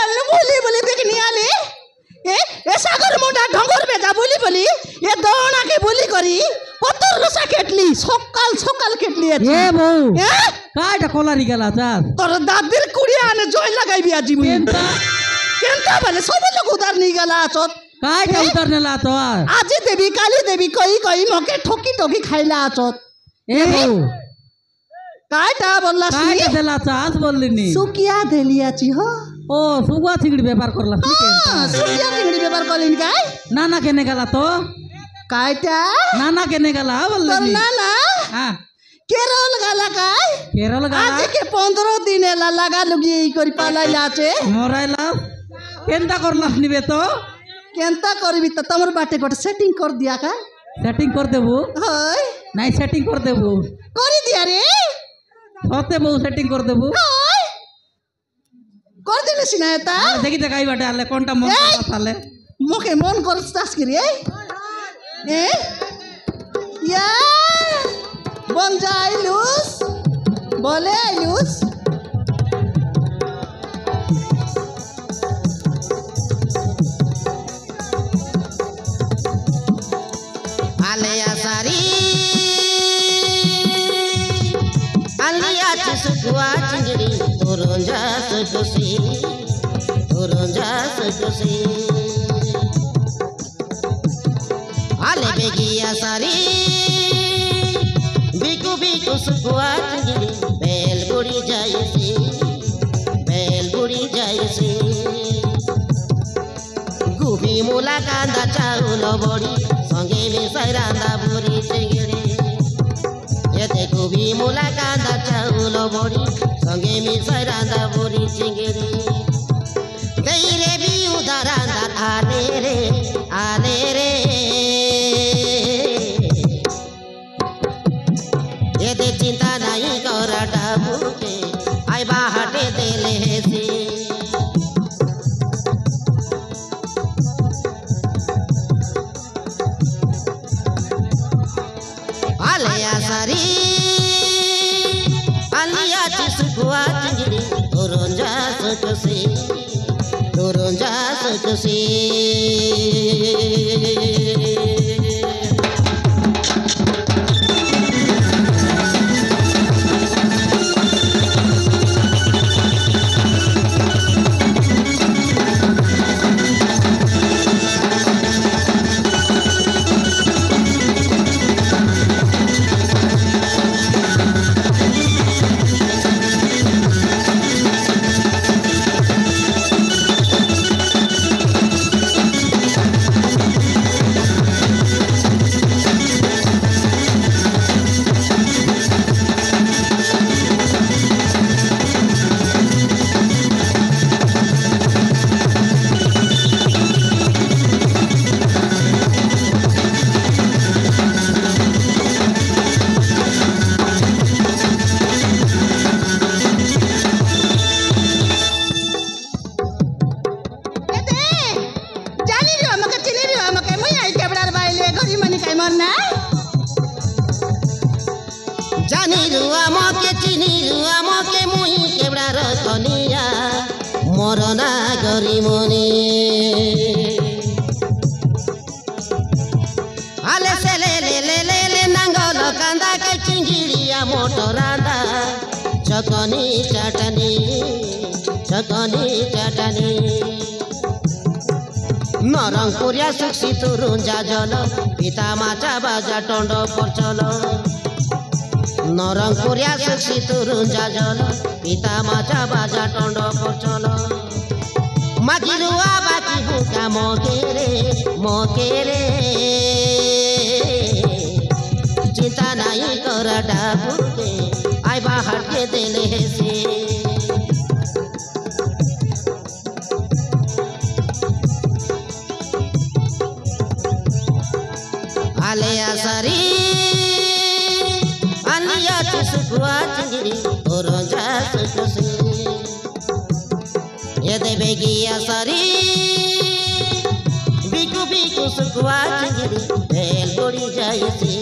जानलु बोली बोली देखनी आले ए सागर मुंडा ढंगर बेजा बोली ए दौड़ा के बोली करी पत्थर रसा केटली सकाल केटली ए बहू काटा कोलारी गेला चार तोर दादिर कुड़िया ने जोय लगाइबी आजी मुई केनता भले सब लोग उधार नहीं गला आचत काटा उतार नेला तो आजी देवी काली देवी कई मके ठोकी खाइला आचत ए बहू काटा बोलला काटा देला चास बोलली नी सुकिया देलियाची हो ओ सुगुआ चिंगड़ी व्यापार करला सुकिया चिंगड़ी व्यापार करलिन काय नाना केने गेला तो काटा नाना केने गेला बोलली नी नाना हां केरल गाला काय केरल गाला आज के 15 दिन ला लगा लुगी करी पालाइला आचे मोराइला केनता करलास निबे तो केनता करबी त तमर बाटे कोट सेटिंग कर दिया का सेटिंग कर देबू होय नहीं सेटिंग कर देबू करी दिया रे होते बहु सेटिंग कर देबू होय कर देले सिनायता देखि त काई बाटे आले कोनटा मन आले मोके मन करतास की रे ए या बंजाइलुस बोले आइलुस आलिया सारी आलिया सुकुआ चिंगड़ी तोरंजा सटोसी आले बेगिया सारी बिकु सुकुआ चिंगड़ी बेल बुड़ी जायसी गुबी मुला कांदा चाउल बड़ी संगे मिसाई रांदा बुरी चिंगड़ी ये गुबी मुला कांदा चाउल बड़ी संगे मिसाई रांदा बुरी चिंगड़ी तेरे भी उधर अंदर आले रे ये दे चिंता नहीं कर डाबू के आई बाहटे देले से आलिया सारी आलिया सुकुआ चिंगड़ी तोरंजा सटोसी मरना गरी मनी आले से ले नांगल कांदा के चिंगिड़िया मोटरांदा चकनी चटनी नरंगपुरिया सुक्सी तुरुंजा जल पिता माचा बाजा टंड पर चल नरंगपुरिया सुक्सी तुरुंजा जल पिता माचा बाजा टंड पर चल मागिरुआ बाकी बुका मकेरे चिंता नहीं कर डाबुके आई बाहर के देले से आलिया सारी आलिया सुकुआ चिंगड़ी तोरंजा सटोसी ये देवे गिया सारी बिकु सुकुआ चिंगड़ी बेल बुड़ी जायसी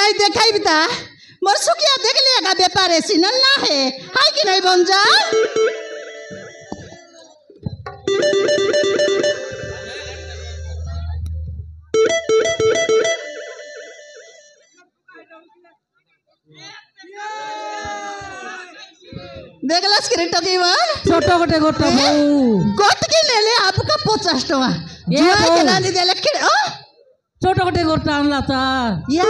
নাই দেখাইবি তা মোর সুকিয়া দেখলে একা ব্যাপারে সিনন না হে হাই কি নাই বঞ্জা দেখলাস কি রে টকিমান ছোট গোটে গোটা বউ কত কি নেলে আপকা 50 টাকা এ জুয়া বউ। কে রানি দেলে কি ও ছোট গোটে গোটা আনলা তার ইয়া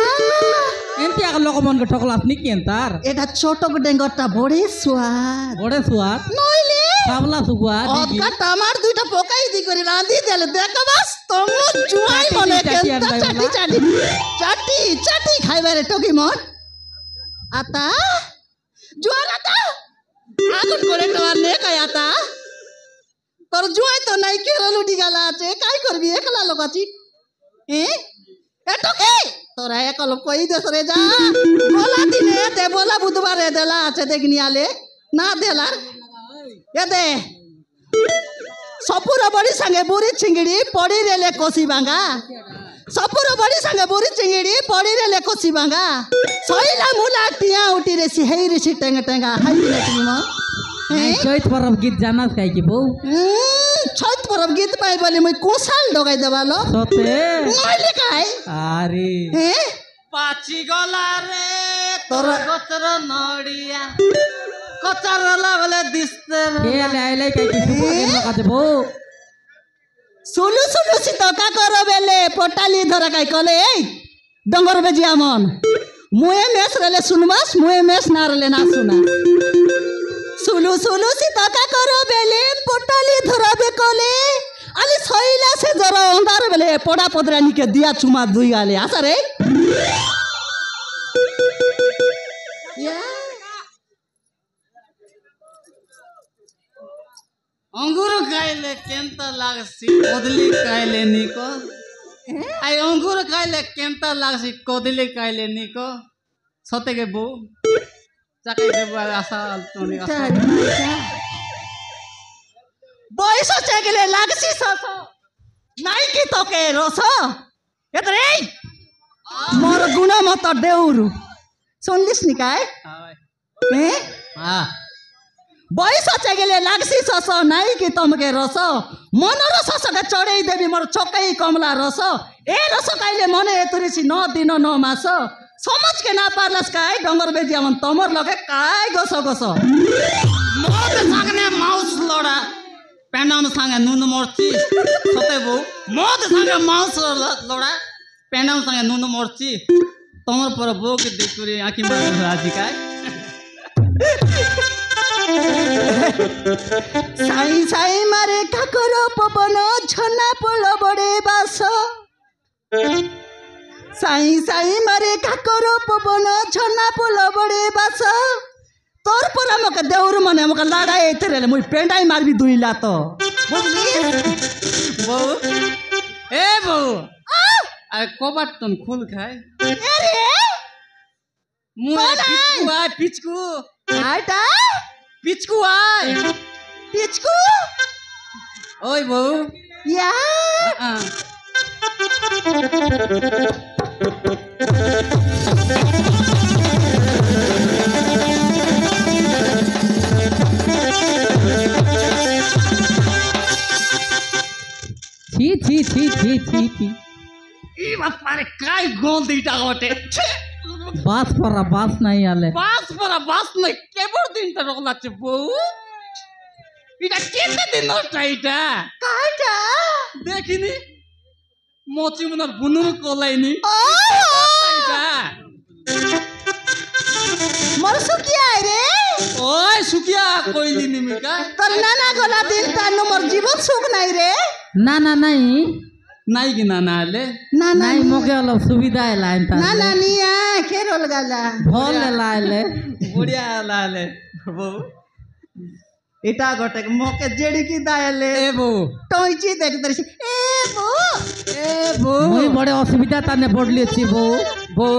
এমতি এক লোক মনকে ঠকলাস নি কেন তার এটা ছোট ডেঙ্গরটা বড়ে স্বাদ বড়ে সুয়াদ নইলে সাবলা সুয়া দিদি অতকা টামার দুইটা পোকাই দি করে রাঁধি দেলে দেখাবাস তোমরা জুয়াই চাটি মনে চাটি কেন আনবাই চাটি চাটি চাটি চাটি খাইবারে টকি মন আতা জুয়ার আতা আগুন করে তোমার নে কাই আতা তোর জুয়াই তো নাই কেরল উঠি গেলা আছে কাই করবি একলা লোক আছি এটকে তোরা একল কই দেশরে যা বলা দিনে দে বলা বুধবারে দেলা আছে দেখনি আলে না দেলা এ দে সপুর বড়ি সঙ্গে বুড়ি চিংড়ি পড়ি রেলে কষি ভাঙা সপুর বড়ি সঙ্গে বুড়ি চিংড়ি পড়ি রেলে কষি ভাঙা সইলা মুলা টিয়া উঠি রেছি হেই রেছি টেঙ্গা টেঙ্গা হাই দিনে তুমি মা চৈত পরব গীত জানাস কাই কি বউ ছট পরব গীত পাই বলি মই কোসাল ডগাই দেবালো সতে নইলে কাই আরে পাচি গলা রে তোর গতর নড়িয়া কচার বলে দিস্তে কে লাইলাই কাই কি সুপারির লোক আছে বউ সুলু সুলু সিতকা কর বেলে পটালি ধরা কাই কলে এই ডঙ্গর বেজি আমন মুয়ে মেস রেলে শুনবাস মুয়ে মেস না রেলে না শুনা সুলু সুলু সিতকা কর বেলে পটালি ধরাবে কলে আলি সইলা সে জরা অন্ধার বেলে পড়া পদরানিকে দিয়া চুমা দুই গালে আসা রে अंगूर खाइले केंता लागसी कोदली खाइले निको आई अंगूर खाइले केंता लागसी कोदली खाइले निको सते के बो চাকাই দেব আশা তোনি আশা বয়স হচ্ছে গেলে লাগছি সস নাই কি তোকে রস এতরে মোর গুণমত দেউরু শুনলিস নি কাই হ্যাঁ হ্যাঁ বয়স হচ্ছে গেলে লাগছি সস নাই কি তোমাকে রস মনর শশকে চড়াই দেবি মোর চকাই কমলা রস এ রস খাইলে মনে এতুরিছি 9 দিন 9 মাস সমাজ কে না পারলাস কাই ডঙ্গর বেজি আমন তোমার লগে কাই গস গস মদ সাগনে মাউস লড়া পেনাম সাঙ্গে নুন মরচি সতে বউ মদ সাঙ্গে মাউস লড়া পেনাম সাঙ্গে নুন মরচি তোমার পর বউ কে দেখ করে আঁকি মারে আজি কাই সাই সাই মারে কাকর পবন ঝনা পড় বড়ে বাস সাই সাই মারে কাকর পবন ঝনা পড় বড়ে বাস তোর পর আমাকে দেউর মনে আমাকে লাগাই এতে রে মুই পেন্ডাই মারবি দুইলা তো বুঝলি বউ এ বউ আরে কবার তন খুল খায় আরে মুয়ে বানাই। পিচকু আইটা পিচকু আয় পিচকু ওই বউ ইয়া ছি ছি ছি ছি ছি ছি ই বাপারে কাই গন্ধ ইটা গটে বাস পরা বাস নাই আলে বাস পরা বাস নাই কেবর দিনটা রক লাগছে বউ এটা কেতে দিন নষ্ট এটা কাইটা দেখিনি মচি মনার বুনুর কলাইনি ও এটা মোর সুকিয়া রে ওই সুকিয়া কইলি নিমিকা তোর নানা গলা দিন তার মোর জীবন সুখ নাই রে না না নাই নাই কি না না হলে না না নাই মোকে অলপ সুবিধা লাইন না তার না নিয়া কেরল গালা ভল লাইলে বড়িয়া লালে বউ এটা গটে মোকে জেড়িকি দাইলে এ বউ টইচি দেখতে রে এ বো এ বউ মুই বড় অসুবিধা তানে পড়লিছি বউ বউ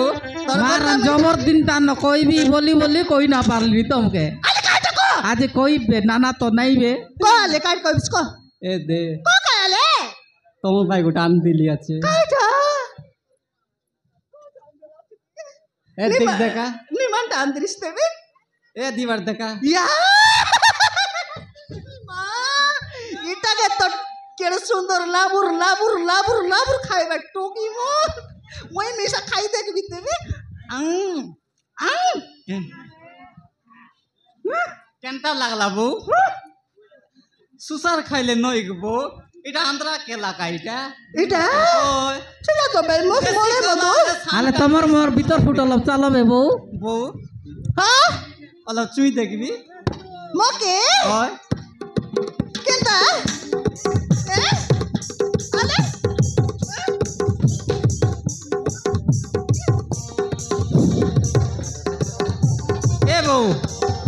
মার জমর দিন তান কইবি বলি বলি কই না পারলি তোমকে আলে কাইটা কো আজ কইবে নানা তো নাইবে কো আলে কাইট কইবিস কো এ দে কো কালে তোমার ভাই গোটা আন দিলি আছে কাইটা এ দিক দেখা নিমান টান দিস দেবে এ দিবার দেখা ইয়া মা এটাকে তো কেড়ে সুন্দর লাবুর লাবুর লাবুর লাবুর খাইবা টকি মন মই মেশা খাই দেখবি দেবে আং আং কেনটা লাগলা বউ সুসার খাইলে নই গো বউ এটা আন্দ্রা কেলা কাইটা এটা ওই ছিল তো বেল মুখ মরে মতো আলে তোমার মোর ভিতর ফুটল চালবে বউ বউ হ্যাঁ অলপ চুই দেখবি মকে ওই কেনটা আলে এ বউ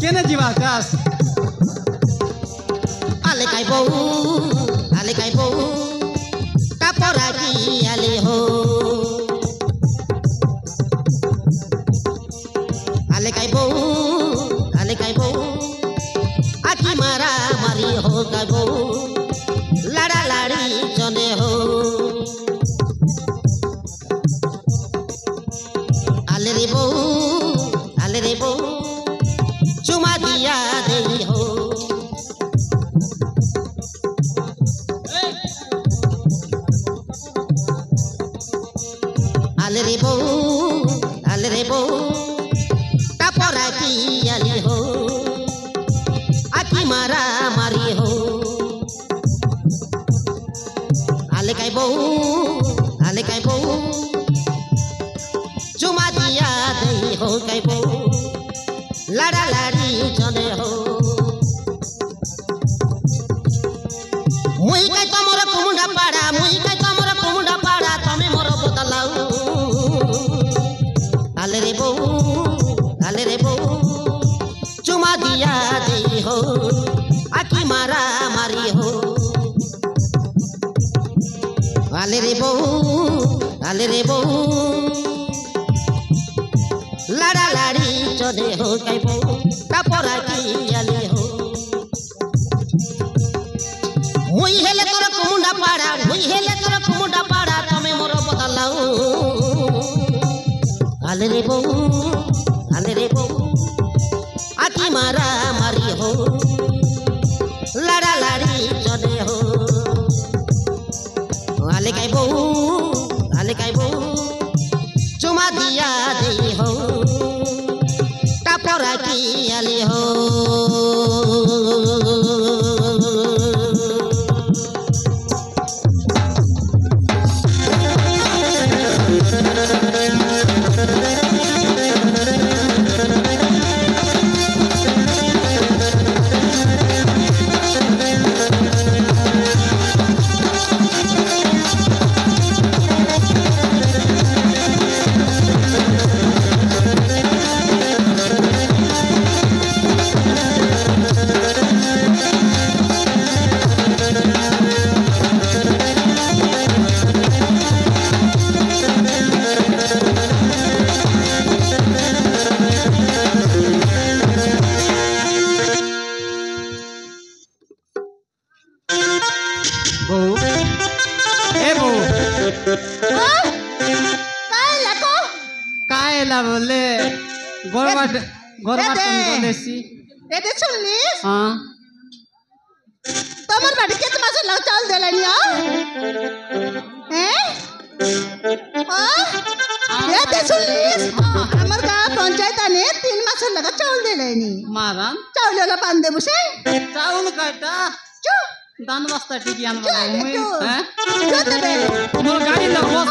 কেনে যাবা চাস আলে কাই বউ কাপড়া কি আলে হো আলে কাই বউ আকি মারা মারি হো কাই বউ লাড়া লাড়ি জনে হো আলে রে বউ চুমা দিয়া দেই হো আলে রে বউ কাপড়া কি আলি হো আকি মারা মারি হো আলে কাই বউ চুমা দিয়া দেই হো কাই বউ লাড়া লাড়ি জনে হো মুই কাই তোমার কুমুন্ডা পাড়া তুমি মোর বদলাও আলে রে বউ চুমা দিয়া দেই হো আকি মারা মারি হো আলে রে বউ লাড়া লাড়ি চলে হো কাই বউ কাপড়া কি আলে হো মুই হেলে তোর কুমুন্ডা পাড়া তুমি মোর বদলাও আলে রে বউ আকি মারা মারি হো লাড়া লাড়ি চলে হো আলে কাই বউ চুমা দিয়া দেই হো কাপড়া কি আলে হো বউ এ বউ কায়লা বলে গরবাট বলেছি এতে শুনলিস হ্যাঁ তোমার বাড়ি কেত মাসের লাউ চাল দিলেন হ্যাঁ এতে শুনলিস আমার গা পঞ্চায়েত আনে 3 মাসের লাগা চাউল দিলেনি মারান চাউল হলো পান দেবো সে চাউল কাটা দান বস্তা টিকি আনবা মুই হ্যাঁ দেবে মোর গাড়ি লাগ বস